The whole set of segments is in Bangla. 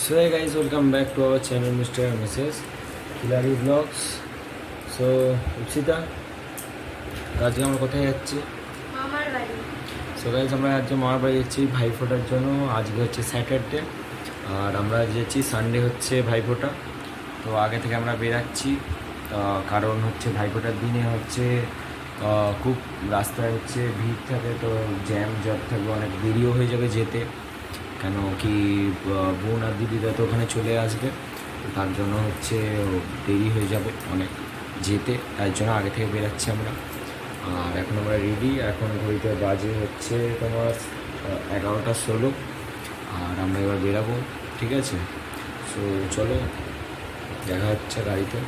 So hey guys, welcome back to our channel Mr. and Mrs. Khilari Vlogs. So Ipsita, আজকে আমরা কোথায় যাচ্ছি? মামার বাড়ি। So guys, আমরা আজকে মামার বাড়ি যাচ্ছি ভাইফোঁটার জন্য। আজকে হচ্ছে স্যাটারডে আর আমরা যাচ্ছি সানডে হচ্ছে ভাইফোঁটা। তো আগে থেকে আমরা বেরাচ্ছি কারণ হচ্ছে ভাইফোঁটার দিনে হচ্ছে খুব রাস্তায় হচ্ছে ভিড় থাকে, তো জ্যাম থাকবে, অনেক দেরিও হয়ে যাবে যেতে, কেন কি বোন আর দিদিরা তো ওখানে চলে আসবে, তার জন্য হচ্ছে দেরি হয়ে যাবে অনেক যেতে, তার জন্য আগে থেকে বেরাচ্ছি আমরা। আর এখন আমরা রেডি, এখন ঘড়িতে বাজে হচ্ছে তোমার 11:16 আর আমরা এবার বেরাবো, ঠিক আছে? সো চলো দেখা হচ্ছে গাড়িতে।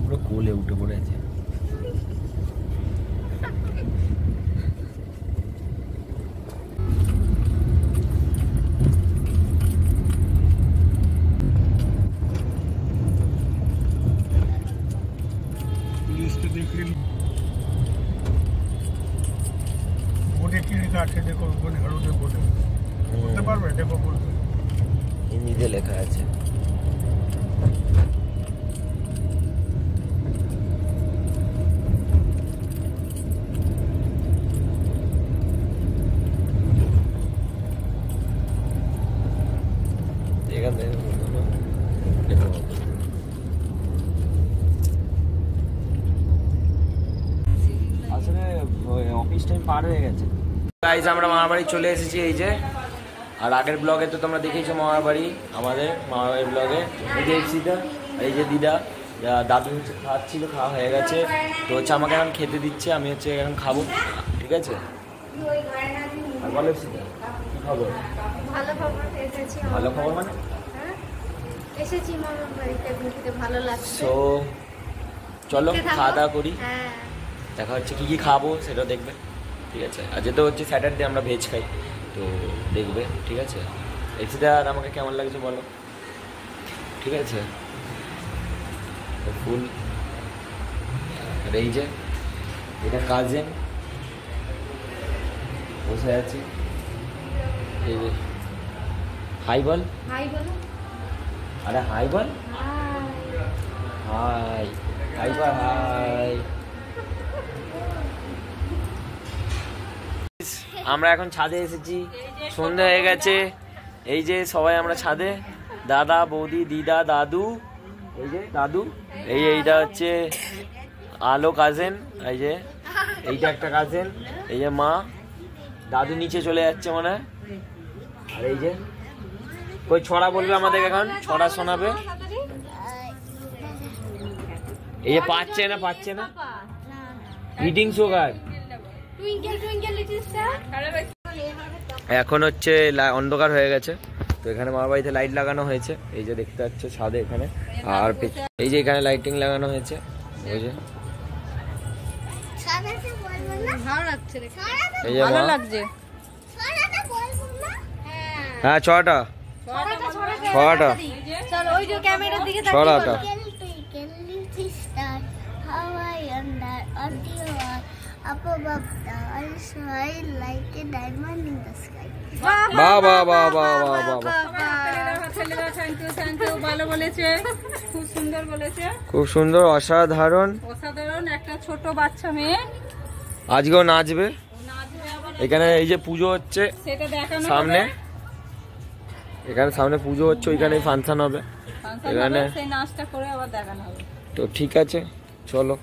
পুরো কোলে উঠে পড়েছে। হিন্দিতে লেখা আছে। আসলে অফিস টাইম পার হয়ে গেছে। গাইজ আমরা মামার বাড়ি চলে এসেছি এই যে, আর আগের ব্লগে তো তোমরা দেখেইছো মামার বাড়ি, আমাদের মামার বাড়ির ব্লগে। এই যে এফসিটা আর এই যে দিদা, দাদু হচ্ছে খাওয়াচ্ছিল, খাওয়া হয়ে গেছে, তো হচ্ছে আমাকে এখন খেতে দিচ্ছে, আমি হচ্ছে এখন খাবো, ঠিক আছে? আর বলো এফসিটা কি খবর? ভালো খবর এসেছি। ভালো খবর মানে এসেছি মামার বাড়িতে, ঘুরতে ভালো লাগছে। সো চলো খাওয়া দাওয়া করি, হ্যাঁ দেখা হচ্ছে কি কি খাবো সেটা দেখবে, ঠিক আছে? আর যেহেতু হচ্ছে স্যাটারডে আমরা ভেজ খাই, তো দেখবে, ঠিক আছে? এফসিটা আর আমাকে কেমন লাগছে বলো, ঠিক আছে? ফুল আর এই যে এটা কাজিন বসে আছে, এই যে হাই বল, হাই বলো। আরে হাই বল, হাই হাই বল, হাই। আমরা এখন ছাদে এসেছি, সন্ধ্যা হয়ে গেছে, এই যে সবাই আমরা ছাদে, দাদা বৌদি দিদা দাদু, এই যে দাদু, এইটা হচ্ছে আলো কাজেন, এই যে এইটা একটা কাজেন, এই যে মা, দাদু নিচে চলে যাচ্ছে মনে হয়, আর এই যে কই ছড়া বলবে আমাদের, এখন ছড়া শোনাবে, এই যে পাচ্ছে না রিডিং সুগার। এখন হচ্ছে অন্ধকার হয়ে গেছে, তো এখানে মামার বাড়িতে লাইট লাগানো হয়েছে, এই যে দেখতে পাচ্ছ ছাদে এখানে, আর এই যে এখানে লাইটিং লাগানো হয়েছে, ওই যে হ্যাঁ ছটা খুব সুন্দর, অসাধারণ একটা ছোট বাচ্চা মেয়ে আজকেও নাচবে এখানে। এই যে পুজো হচ্ছে সামনে, এখানে সামনে পুজো হচ্ছে, ওইখানে ফাংশন হবে, এখানে সেই নাচটা করে আবার দেখানো হবে। তো ঠিক আছে চলো।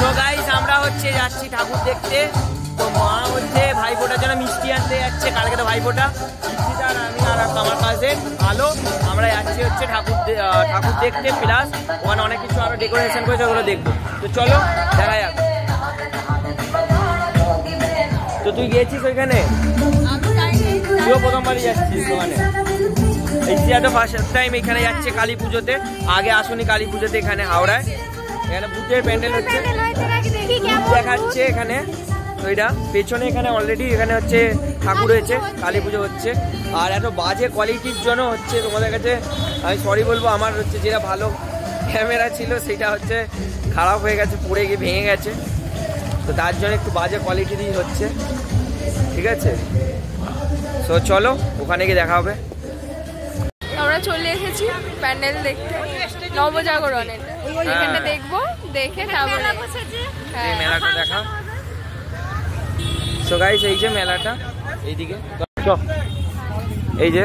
তো গাইস আমরা হচ্ছে যাচ্ছি ঠাকুর দেখতে, তো মা হচ্ছে ভাইফোঁটার জন্য মিষ্টি আনতে যাচ্ছে, কালকে তো ভাইফোঁটা, আর আমি আর আমার কাছে ভালো আমরা যাচ্ছি হচ্ছে ঠাকুর দেখতে, প্লাস ওখানে অনেক কিছু আরো ডেকোরেশন করেছে, ওগুলো দেখবো। তো চলো দেখা যাক। তো তুই গিয়েছিস ওইখানে? তুইও প্রথমবারই যাচ্ছিস ওখানে? এশিয়া তো ফার্স্ট টাইম এখানে যাচ্ছে কালী পুজোতে। আগে আসুনি কালী পুজোতে এখানে হাওড়ায়। এখানে ভূতের প্যান্ডেল হচ্ছে, দেখাচ্ছে এখানে। তো এটা পেছনে এখানে অলরেডি এখানে হচ্ছে ঠাকুর হয়েছে, কালী পুজো হচ্ছে। আর এত বাজে কোয়ালিটির জন্য হচ্ছে তোমাদের কাছে আমি সরি বলবো। আমার হচ্ছে যেটা ভালো ক্যামেরা ছিল সেটা হচ্ছে খারাপ হয়ে গেছে, পড়ে গিয়ে ভেঙে গেছে। তো তার জন্য একটু বাজে কোয়ালিটিরই হচ্ছে, ঠিক আছে? তো চলো ওখানে গিয়ে দেখা হবে। আমরা চলে এসেছি প্যান্ডেল দেখতে, নবজাগরণের। এখানটা দেখবো, দেখে তারপরে এই মেলাটা দেখা। সো গাইস এই যে মেলাটা এইদিকে, এই যে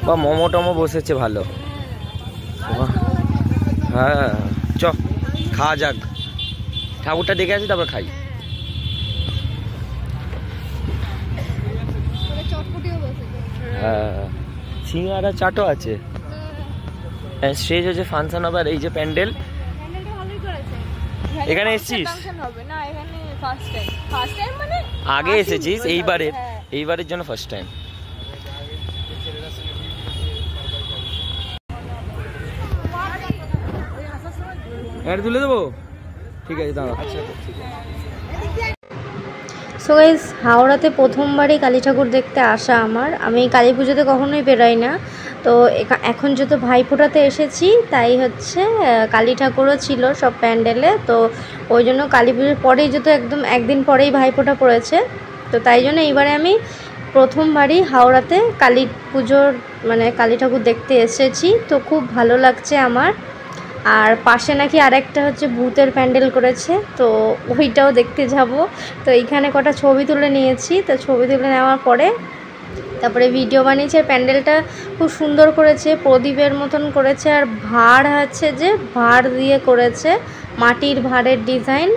বা মোমো টমো বসেছে ভালো। হ্যাঁ চ খাওয়া যাক, ঠাকুরটা দেখে আসি তারপর খাই। হ্যাঁ সিঙ্গারা চাটও আছে, স্টেজ হচ্ছে ফাংশন হবে। আর এই যে প্যান্ডেল, এখানে এসেছিস? আগে এসেছিস? এইবারের জন্য ফার্স্ট টাইম। এটা তুলে দেবো, ঠিক আছে দাঁড়া। সো গাইস হাওড়াতে প্রথমবারই কালী ঠাকুর দেখতে আসা আমার। আমি কালী পুজোতে কখনোই বেরোই না, তো এখন যেহেতু ভাইফোঁটাতে এসেছি তাই হচ্ছে কালী ঠাকুরও ছিল সব প্যান্ডেলে। তো ওই জন্য কালী পুজোর পরেই যেহেতু একদম একদিন পরেই ভাইফোঁটা পড়েছে, তো তাই জন্য এইবারে আমি প্রথমবারই হাওড়াতে কালী পুজোর মানে কালী ঠাকুর দেখতে এসেছি। তো খুব ভালো লাগছে আমার। আর পাশে নাকি আরেকটা হচ্ছে ভূতের প্যান্ডেল করেছে, তো ওইটাও দেখতে যাব। তো এইখানে কটা ছবি তুলে নিয়েছি। তো ছবি তুলে নেওয়ার পরে তারপরে ভিডিও বানিয়েছে। প্যান্ডেলটা খুব সুন্দর করেছে, প্রদীপের মতন করেছে। আর ভাঁড় আছে যে ভাঁড় দিয়ে করেছে, মাটির ভাঁড়ের ডিজাইন।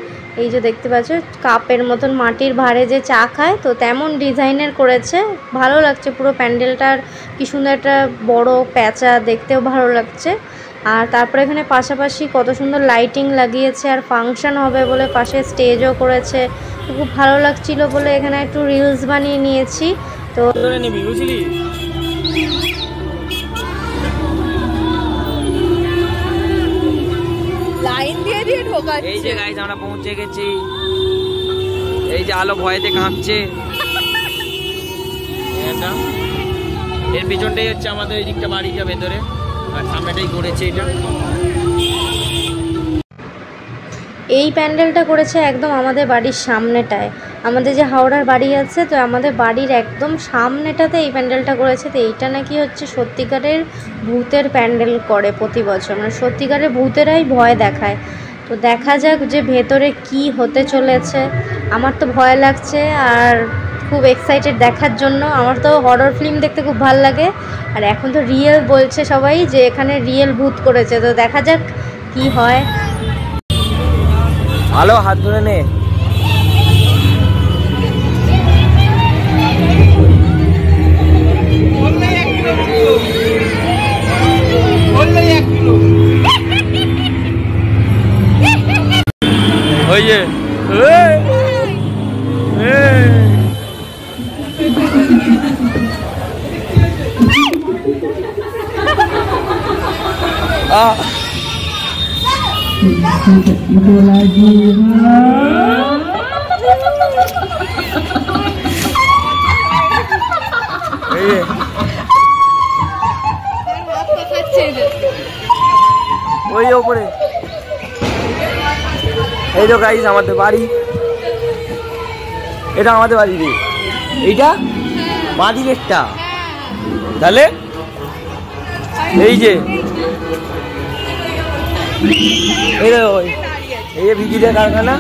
এই যে দেখতে পাচ্ছ কাপের মতন মাটির ভাঁড়ে যে চা খায়, তো তেমন ডিজাইনের করেছে। ভালো লাগছে পুরো প্যান্ডেলটার, কি সুন্দর একটা বড় প্যাঁচা, দেখতেও ভালো লাগছে। আর তারপরে এখানে পাশাপাশি কত সুন্দর লাইটিং লাগিয়েছে, আর ফাংশন হবে বলে পাশে স্টেজও করেছে। খুব ভালো লাগছিল বলে এখানে একটু রিলস বানিয়ে নিয়েছি। তো নিবি বুঝলি? লাইন দিয়ে দিয়ে ঢোকাচ্ছে। এই যে গাইস আমরা পৌঁছে গেছি। এই যে আলো ভয়েতে কাঁপছে। এর পিছনটাই হচ্ছে আমাদের এই দিকটা বাড়িটা ভেতরে, আর সামনেটাই করেছে এটা। এই প্যান্ডেলটা করেছে একদম আমাদের বাড়ির সামনেটায়। আমাদের যে হাওড়ার বাড়ি আছে, তো আমাদের বাড়ির একদম সামনেটাতে এই প্যান্ডেলটা করেছে। তো এইটা নাকি হচ্ছে সত্যিকারের ভূতের প্যান্ডেল করে প্রতি বছর, মানে সত্যিকারের ভূতেরাই ভয় দেখায়। তো দেখা যাক যে ভেতরে কি হতে চলেছে। আমার তো ভয় লাগছে আর খুব এক্সাইটেড দেখার জন্য। আমার তো হরর ফিল্ম দেখতে খুব ভালো লাগে, আর এখন তো রিয়েল বলছে সবাই যে এখানে রিয়েল ভূত করেছে। তো দেখা যাক কি হয়। ভালো হাত ধরে নে। ওই যে ওই ওপরে। এই তো গাইস আমাদের বাড়ি, এটা আমাদের বাড়ি রে। এইটা বাদিকেরটা, তাহলে এই যে এই ভিজিটের কারখানা,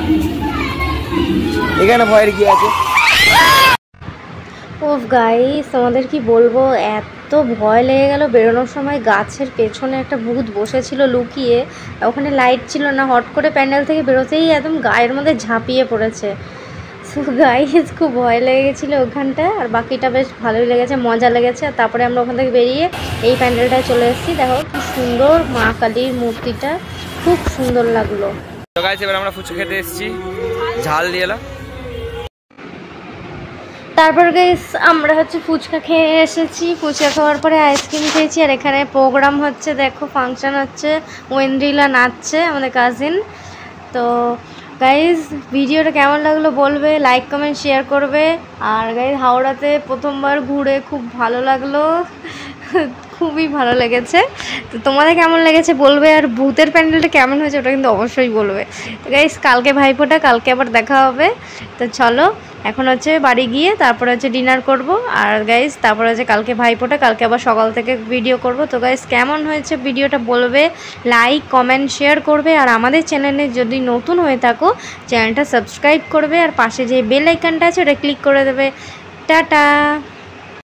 এখানে ভয়ের কি আছে। ওফ গাইস তোমাদের কি বলবো, এত ভয় লেগে গেল। বেরোনোর সময় গাছের পেছনে একটা ভূত বসেছিল লুকিয়ে, ওখানে লাইট ছিল না। হট করে প্যান্ডেল থেকে বেরোতেই একদম গায়ের মধ্যে ঝাঁপিয়ে পড়েছে। সো গাইস খুব ভয় লেগে গেছিলো ওখানটা, আর বাকিটা বেশ ভালোই লেগেছে, মজা লেগেছে। আর তারপরে আমরা ওখান থেকে বেরিয়ে এই প্যান্ডেলটায় চলে এসেছি। দেখো কি সুন্দর মা কালীর মূর্তিটা, খুব সুন্দর লাগলো। তো গাইস এবার আমরা ফুচকা খেতে এসেছি। ঝাল দিয়ে এলা। তারপর গাইস আমরা হচ্ছে ফুচকা খেয়ে এসেছি, ফুচকা খাওয়ার পরে আইসক্রিম খেয়েছি। আর এখানে প্রোগ্রাম হচ্ছে, দেখো ফাংশন হচ্ছে, ওয়েন্দ্রিলা নাচছে আমাদের কাজিন। তো গাইজ ভিডিওটা কেমন লাগলো বলবে, লাইক কমেন্ট শেয়ার করবে। আর গাইজ হাওড়াতে প্রথমবার ঘুরে খুব ভালো লাগলো, খুবই ভালো লেগেছে। তো তোমাদের কেমন লেগেছে বলবে, আর ভূতের প্যান্ডেলটা কেমন হয়েছে ওটা কিন্তু অবশ্যই বলবে। তো গাইজ কালকে ভাইফোঁটা, কালকে আবার দেখা হবে। তো চলো এখন হচ্ছে বাড়ি গিয়ে তারপরে হচ্ছে ডিনার করব। আর গাইজ তারপরে হচ্ছে কালকে ভাইফোঁটা, কালকে আবার সকাল থেকে ভিডিও করব। তো গাইজ কেমন হয়েছে ভিডিওটা বলবে, লাইক কমেন্ট শেয়ার করবে। আর আমাদের চ্যানেলে যদি নতুন হয়ে থাকো চ্যানেলটা সাবস্ক্রাইব করবে, আর পাশে যে বেল আইকনটা আছে ওটা ক্লিক করে দেবে। টাটা।